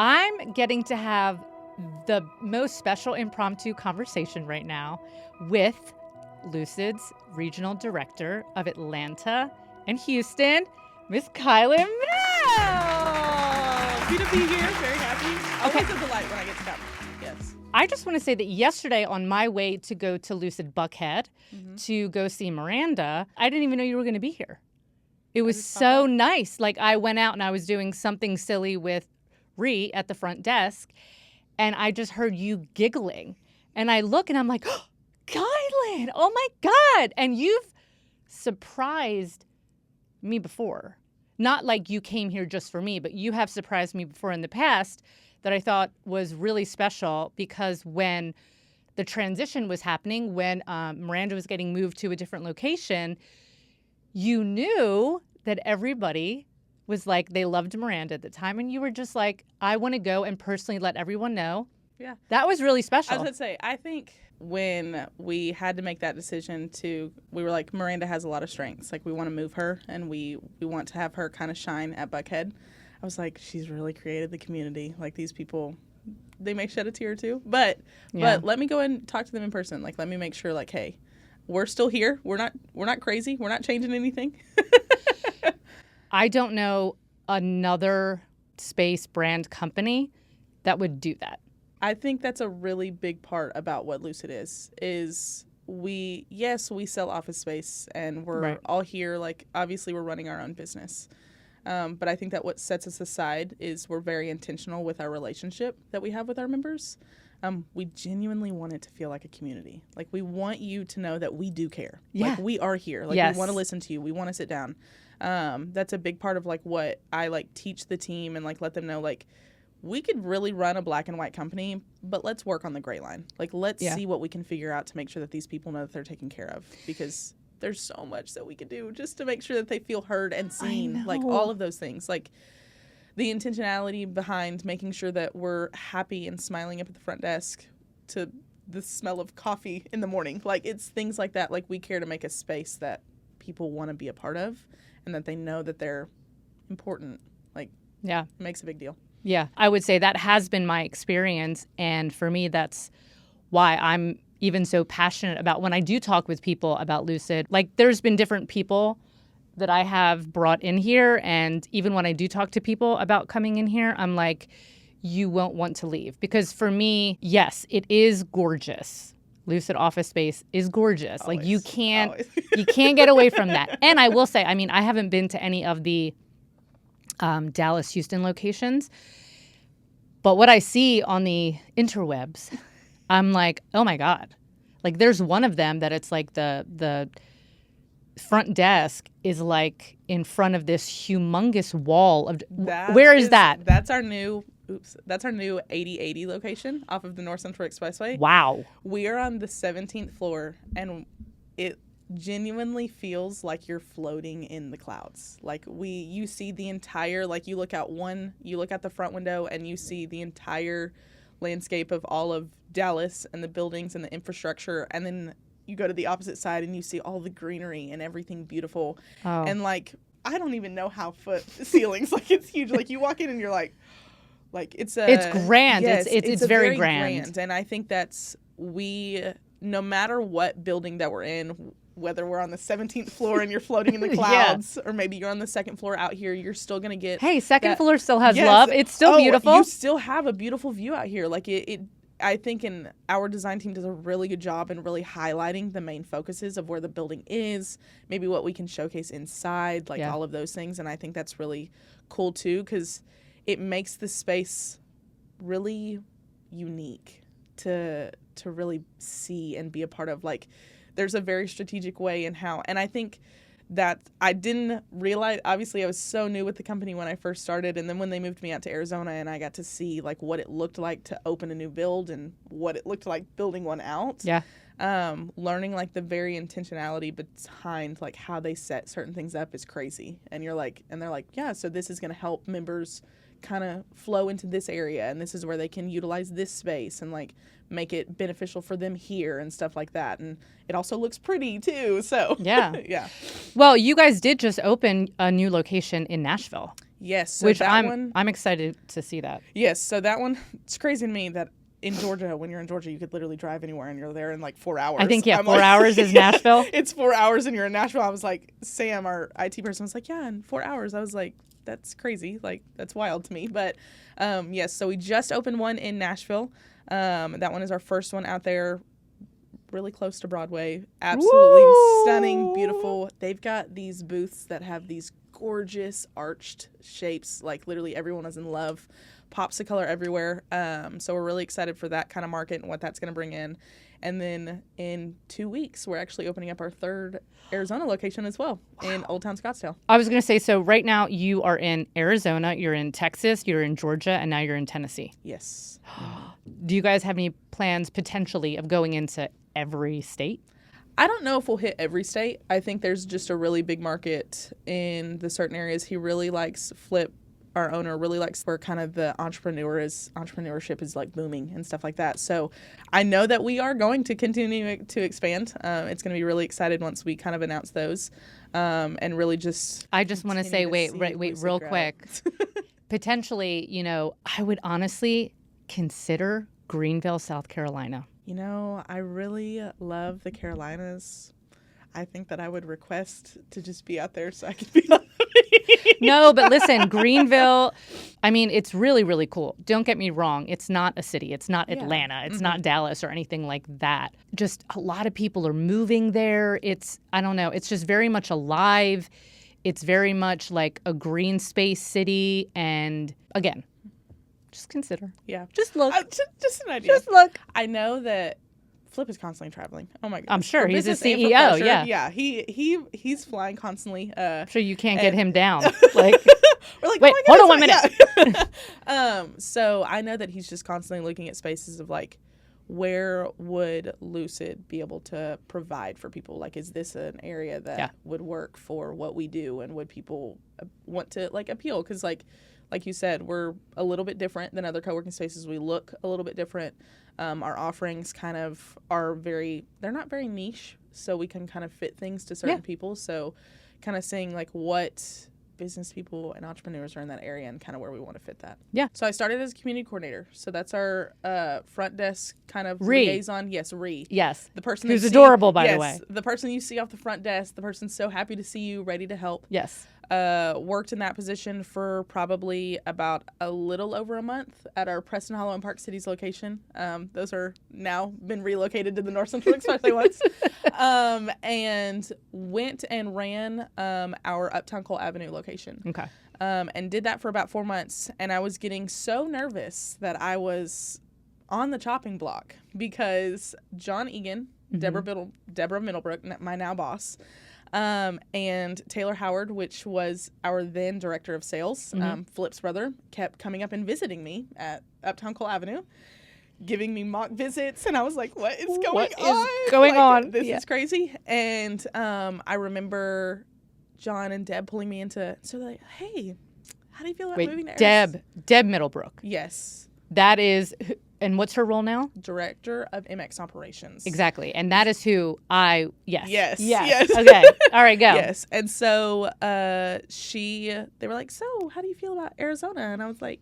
I'm getting to have the most special impromptu conversation right now with Lucid's Regional Director of Atlanta and Houston, Miss Kylan. Happy to be here. Very happy. Okay. Always a delight when I get to come. Yes. I just want to say that yesterday on my way to go to Lucid Buckhead to go see Myranda, I didn't even know you were going to be here. It was so nice. Like, I went out and I was doing something silly with Ree at the front desk, and I just heard you giggling. And I look and I'm like, oh, Kylan, oh my God. And you've surprised me before. Not like you came here just for me, but you have surprised me before in the past that I thought was really special, because when the transition was happening, when Myranda was getting moved to a different location, you knew that everybody was like, they loved Myranda at the time, and you were just like, I want to go and personally let everyone know. Yeah. That was really special. I was going to say, I think when we had to make that decision we were like, Myranda has a lot of strengths. Like, we want to move her, and we want to have her kind of shine at Buckhead. I was like, she's really created the community. Like, these people, they may shed a tear or two. But let me go and talk to them in person. Like, let me make sure, like, hey, we're still here. We're not crazy. We're not changing anything. I don't know another space brand company that would do that. I think that's a really big part about what Lucid is we sell office space, and we're all here. Like, obviously we're running our own business. But I think that what sets us aside is we're very intentional with our relationship that we have with our members. We genuinely want it to feel like a community. Like, we want you to know that we do care. Yeah. Like, we are here. Like, yes. We want to listen to you. We want to sit down. That's a big part of, like, what I, like, teach the team and, like, let them know, like, we could really run a black and white company, but let's work on the gray line. Like, let's see what we can figure out to make sure that these people know that they're taken care of, because there's so much that we could do just to make sure that they feel heard and seen. Like, all of those things. Like, the intentionality behind making sure that we're happy and smiling up at the front desk to the smell of coffee in the morning. Like, it's things like that. Like, we care to make a space that people want to be a part of and that they know that they're important. Like, it makes a big deal. Yeah, I would say that has been my experience. And for me, that's why I'm even so passionate about when I do talk with people about Lucid. Like, there's been different people that I have brought in here. And even when I do talk to people about coming in here, I'm like, you won't want to leave. Because for me, yes, it is gorgeous. Lucid office space is gorgeous. Always. Like, you can't get away from that. And I will say, I mean, I haven't been to any of the Dallas, Houston locations. But what I see on the interwebs, I'm like, oh my God. Like, there's one of them that it's like the front desk is like in front of this humongous wall of where is that? That's our new 8080 location off of the North Central Expressway. Wow. We are on the 17th floor, and it genuinely feels like you're floating in the clouds. Like, you see the entire, like, you look out the front window and you see the entire landscape of all of Dallas and the buildings and the infrastructure, and then you go to the opposite side and you see all the greenery and everything beautiful. And, like, I don't even know how foot ceilings, like, it's huge. Like, you walk in and you're like it's grand. Yes, it's very grand. And I think that's, no matter what building that we're in, whether we're on the 17th floor and you're floating in the clouds, or maybe you're on the second floor out here, you're still going to get... Hey, second floor still has love. It's still beautiful. You still have a beautiful view out here. Like, I think our design team does a really good job in really highlighting the main focuses of where the building is, maybe what we can showcase inside, like all of those things. And I think that's really cool too, because it makes the space really unique to really see and be a part of. Like, there's a very strategic way in how, and I think that I didn't realize, obviously I was so new with the company when I first started, and then when they moved me out to Arizona and I got to see, like, what it looked like to open a new build and what it looked like building one out. Learning, like, the very intentionality behind, like, how they set certain things up is crazy. And you're like, and they're like, yeah, so this is going to help members kind of flow into this area, and this is where they can utilize this space and, like, make it beneficial for them here and stuff like that. And it also looks pretty too. So yeah. yeah. Well, you guys did just open a new location in Nashville. Yes. So which that one, I'm excited to see that. yes. So that one, it's crazy to me that in Georgia, when you're in Georgia, you could literally drive anywhere and you're there in like 4 hours. I think, I'm 4 like, hours is Nashville. It's 4 hours and you're in Nashville. I was like, Sam, our IT person, was like, yeah, in 4 hours. I was like, that's crazy. Like, that's wild to me. But yes, so we just opened one in Nashville. That one is our first one out there, really close to Broadway. Absolutely stunning, beautiful. They've got these booths that have these gorgeous arched shapes. Like, literally everyone is in love. Pops of color everywhere. So we're really excited for that kind of market and what that's going to bring in. And then in 2 weeks, we're actually opening up our third Arizona location as well in Old Town Scottsdale. I was going to say, so right now you are in Arizona, you're in Texas, you're in Georgia, and now you're in Tennessee. Yes. Do you guys have any plans potentially of going into every state? I don't know if we'll hit every state. I think there's just a really big market in the certain areas. He really likes Flip. Our owner really likes where kind of the entrepreneurship is like booming and stuff like that. So I know that we are going to continue to expand. It's going to be really excited once we kind of announce those, and really just. I just want to say, wait, real grow. quick. Potentially, I would honestly consider Greenville, South Carolina. I really love the Carolinas. I think that I would request to just be out there so I could be on the beach. No, but listen, Greenville, I mean, it's really, really cool. Don't get me wrong. It's not a city. It's not Atlanta. It's not Dallas or anything like that. Just a lot of people are moving there. I don't know. It's just very much alive. It's very much like a green space city. And again, just consider. Yeah. Just look. Just an idea. Just look. I know that Flip is constantly traveling. Oh my god! I'm sure he's a business and for CEO. pleasure. Yeah, yeah. He's flying constantly. I'm sure you can't get him down. Like, we're like, wait, oh my hold on 1 minute. Yeah. So I know that he's just constantly looking at spaces of like, where would Lucid be able to provide for people? Like, is this an area that would work for what we do, and would people want to like appeal? Because like you said, we're a little bit different than other co-working spaces. We look a little bit different. Our offerings kind of are they're not very niche, so we can kind of fit things to certain people. So kind of seeing like what business people and entrepreneurs are in that area and kind of where we want to fit that. Yeah. So I started as a community coordinator. So that's our front desk kind of liaison. Yes, Yes. The person who's adorable, by the way. Yes, the person you see off the front desk, the person's so happy to see you, ready to help. Yes. Worked in that position for probably about a little over a month at our Preston Hollow and Park Cities location. Those are now been relocated to the North Central Expressway ones. And went and ran our Uptown Cole Avenue location. Okay. And did that for about 4 months. And I was getting so nervous that I was on the chopping block because John Egan, Deborah Middlebrook, my now boss, and Taylor Howard, which was our then director of sales, Flip's brother, kept coming up and visiting me at Uptown Cole Avenue, giving me mock visits. And I was like, what is going on? This is crazy. And I remember John and Deb pulling me into, so they're like, hey, how do you feel about moving to Arizona? Deb Middlebrook. Yes. That is, and what's her role now? Director of MX Operations. Exactly. And that is who yes. Yes. Okay. All right, go. Yes. And so they were like, so how do you feel about Arizona? And I was like,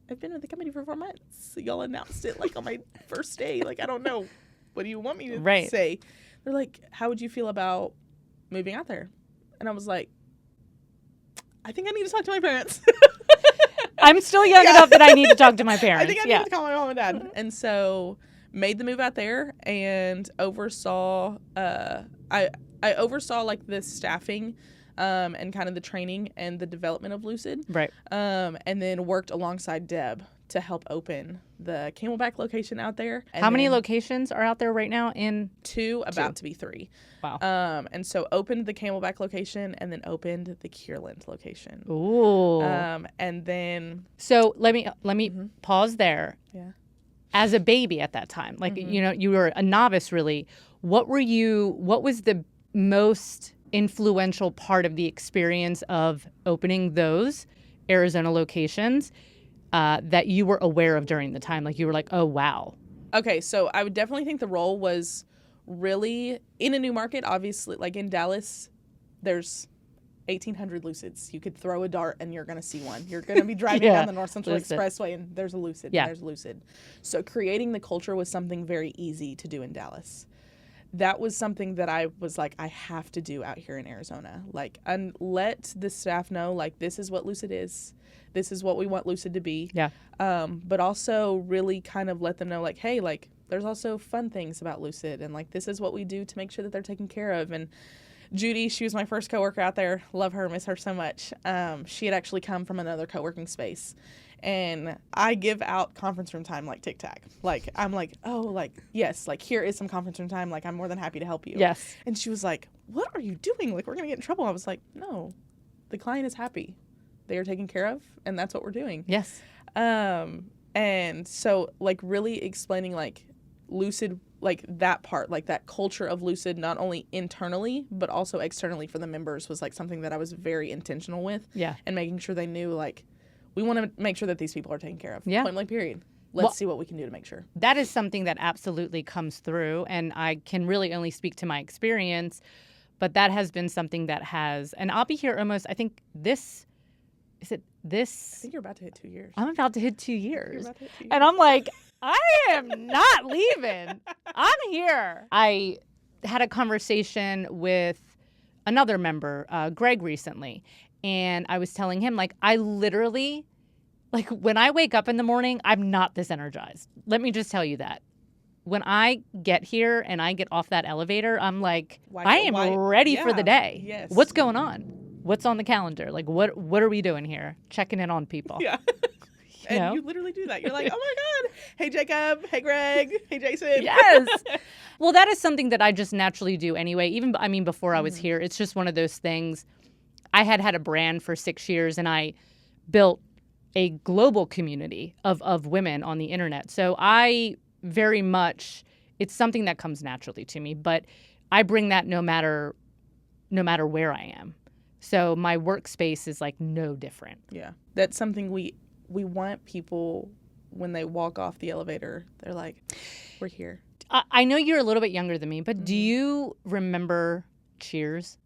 I've been with the company for 4 months. Y'all announced it like on my first day. Like, I don't know. What do you want me to say? They're like, how would you feel about moving out there? And I was like, I think I need to talk to my parents. I'm still young enough that I need to talk to my parents. I think I need to call my mom and dad. And so made the move out there and oversaw I oversaw like the staffing and kind of the training and the development of Lucid. Right. And then worked alongside Deb to help open the Camelback location out there. And how many locations are out there right now? Two, about to be 3. Wow. And so opened the Camelback location and then opened the Kylan location. Ooh. And then. So let me pause there. Yeah. As a baby at that time, like, you were a novice really. What was the most influential part of the experience of opening those Arizona locations that you were aware of during the time? Like, you were like, oh, wow. Okay, so I would definitely think the role was really in a new market. Obviously, like in Dallas, there's 1,800 Lucids. You could throw a dart and you're going to see one. You're going to be driving down the North Central Expressway and there's a Lucid. Yeah. There's a Lucid. So creating the culture was something very easy to do in Dallas. That was something that I was like, I have to do out here in Arizona. Like, and let the staff know, like, this is what Lucid is. This is what we want Lucid to be. Yeah. But also really kind of let them know, like, hey, like, there's also fun things about Lucid. And, like, this is what we do to make sure that they're taken care of. And Judy, she was my first coworker out there. Love her, miss her so much. She had actually come from another co-working space. And I give out conference room time like Tic Tac. Like, I'm like, oh, like, yes, like, here is some conference room time. Like, I'm more than happy to help you. Yes. And she was like, what are you doing? Like, we're going to get in trouble. I was like, no, the client is happy. They are taken care of, and that's what we're doing. Yes. And so, like, really explaining, like, Lucid, like, that part, like, that culture of Lucid, not only internally, but also externally for the members was, like, something that I was very intentional with. Yeah. And making sure they knew, like, we want to make sure that these people are taken care of. Yeah. Point blank, period. Let's see what we can do to make sure. That is something that absolutely comes through, and I can really only speak to my experience, but that has been something that has, and I'll be here almost, I think this, is it this? I think you're about to hit 2 years. I'm about to hit 2 years. You're about to hit 2 years. And I'm like, I am not leaving. I'm here. I had a conversation with another member, Greg, recently. And I was telling him, like, I literally, like, when I wake up in the morning, I'm not this energized. Let me just tell you that. When I get here and I get off that elevator, I'm like, I am ready for the day. Yes. What's going on? What's on the calendar? Like, what are we doing here? Checking in on people. Yeah. And you literally do that. You're like, oh my God. Hey, Jacob. Hey, Greg. Hey, Jason. Yes. Well, that is something that I just naturally do anyway. Even, I mean, before I was here, it's just one of those things. I had a brand for 6 years, and I built a global community of women on the internet. So I very much, it's something that comes naturally to me, but I bring that no matter where I am. So my workspace is like no different. Yeah. That's something we want people, when they walk off the elevator, they're like, we're here. I know you're a little bit younger than me, but do you remember Cheers?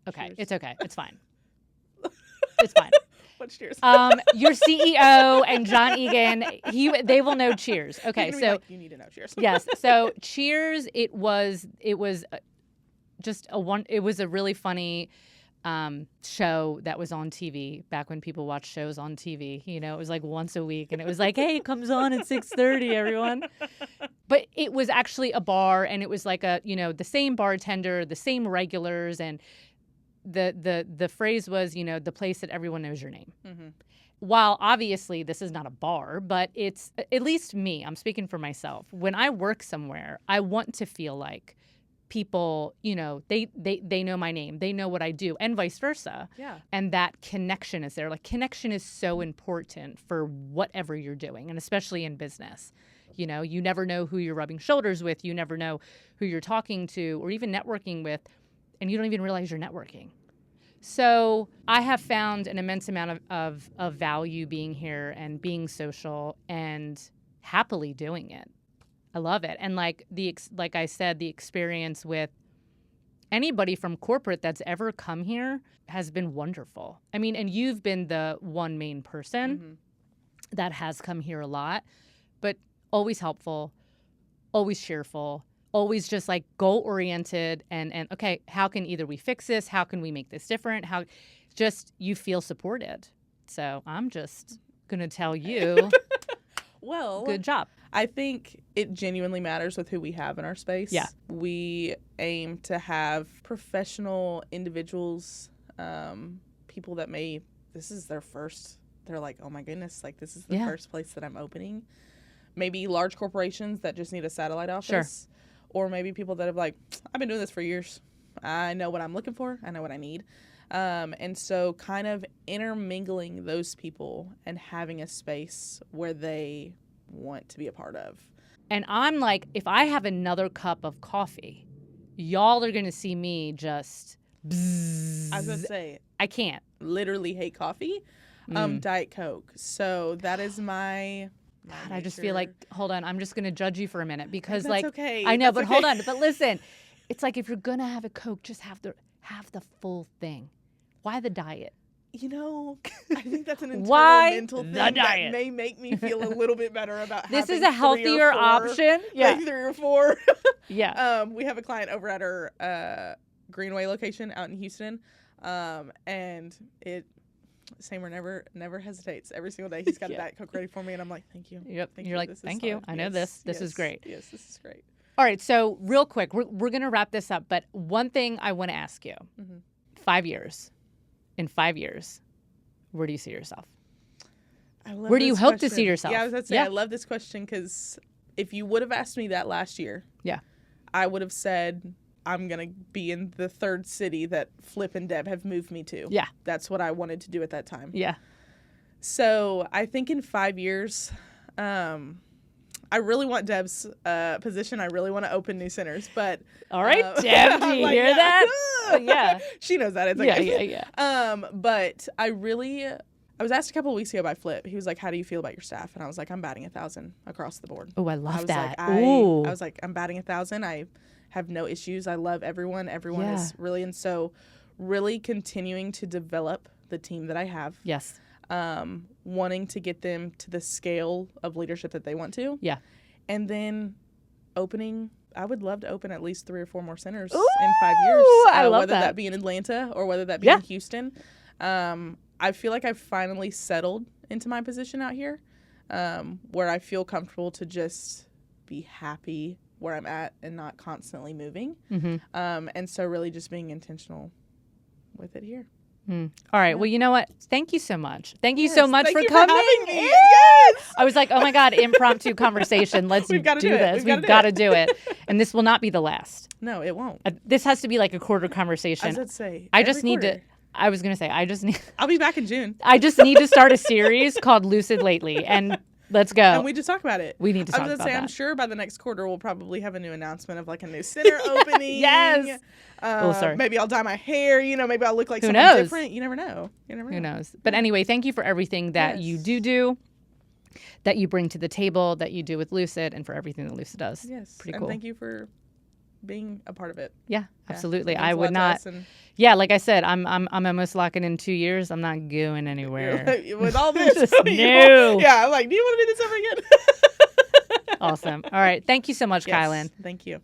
Okay, Cheers. It's okay. It's fine. It's fine. What's Cheers? Your CEO and John Egan, they will know Cheers. Okay, so you need to know Cheers. Yes. So Cheers, it was just it was a really funny show that was on TV back when people watched shows on TV. You know, it was like once a week, and it was like, hey, it comes on at 6:30, everyone. But it was actually a bar, and it was like the same bartender, the same regulars, and the phrase was, the place that everyone knows your name. Mm-hmm. While obviously this is not a bar, but it's, at least me, I'm speaking for myself. When I work somewhere, I want to feel like people, they know my name, they know what I do, and vice versa. Yeah. And that connection is there. Like, connection is so important for whatever you're doing, and especially in business. You never know who you're rubbing shoulders with. You never know who you're talking to or even networking with, and you don't even realize you're networking. So I have found an immense amount of value being here and being social and happily doing it. I love it. And like I said, the experience with anybody from corporate that's ever come here has been wonderful. I mean, and you've been the one main person that has come here a lot, but always helpful, always cheerful, always just like goal-oriented and okay, how can either we fix this? How can we make this different? How just you feel supported. So I'm just going to tell you, well, good job. I think it genuinely matters with who we have in our space. Yeah. We aim to have professional individuals, people that this is their first, they're like, oh my goodness, like this is the first place that I'm opening. Maybe large corporations that just need a satellite office. Sure. Or maybe people that have like, I've been doing this for years. I know what I'm looking for. I know what I need. And so kind of intermingling those people and having a space where they want to be a part of. And I'm like, if I have another cup of coffee, y'all are going to see me just bzzz. I was going to say. I can't. Literally hate coffee. Diet Coke. So that is my... God, I just feel like, hold on, I'm just going to judge you for a minute because That's okay. I know, That's but okay. hold on. But listen, it's like if you're going to have a Coke, just have have the full thing. Why the diet? You know, I think that's an internal Why mental thing the that diet? may make me feel a little bit better about This having is a healthier 3 or 4, option. Yeah. like 3 or 4. Yeah. We have a client over at our Greenway location out in Houston, and Samer never hesitates. Every single day he's got a Diet Coke ready for me, and I'm like, thank you. Yep. Thank You're you. like, This is thank you. fun. I know Yes, this is great. Yes, this is great. All right. So real quick, we're going to wrap this up. But one thing I want to ask you, 5 years, in 5 years, where do you see yourself? Where do you hope to see yourself? Yeah, I was about to say, I love this question because if you would have asked me that last year, I would have said, I'm going to be in the 3rd city that Flip and Deb have moved me to. Yeah. That's what I wanted to do at that time. Yeah. So I think in 5 years, I really want Deb's position. I really want to open new centers, but all right, Deb, do you hear that? Yeah, she knows that. It's okay. Yeah. But I was asked a couple of weeks ago by Flip. He was like, "How do you feel about your staff?" And I was like, "I'm batting 1,000 across the board." Oh, I love that. I was like, "I'm batting 1,000. I have no issues. I love everyone. Everyone is really," and so really continuing to develop the team that I have. Yes. Wanting to get them to the scale of leadership that they want to. Yeah. And then opening, I would love to open at least 3 or 4 more centers Ooh, in 5 years. I love whether that. that be in Atlanta or whether that be in Houston. I feel like I've finally settled into my position out here, where I feel comfortable to just be happy where I'm at and not constantly moving. And so really just being intentional with it here. All right. Well, you know what? Thank you so much. Thank you so much for coming. For having me. Yes. I was like, oh my God, impromptu conversation. Let's do this. We've got to do it. And this will not be the last. No, it won't. This has to be like a quarter conversation. I was going to say. I'll be back in June. I just need to start a series called Lucid Lately. And let's go. And we just talk about it. We need to talk about that. I'm sure by the next quarter we'll probably have a new announcement of like a new center opening. Yes. Sorry. Maybe I'll dye my hair. Maybe I'll look like someone different. You never know. Who knows? But anyway, thank you for everything that you do, that you bring to the table, that you do with Lucid, and for everything that Lucid does. Yes. Pretty and cool. Thank you for being a part of it. Yeah, absolutely. I would not. Yeah, like I said, I'm almost locking in 2 years. I'm not going anywhere. With all this. No. Yeah, I'm like, do you want to do this ever again? Awesome. All right. Thank you so much, Kylan. Thank you.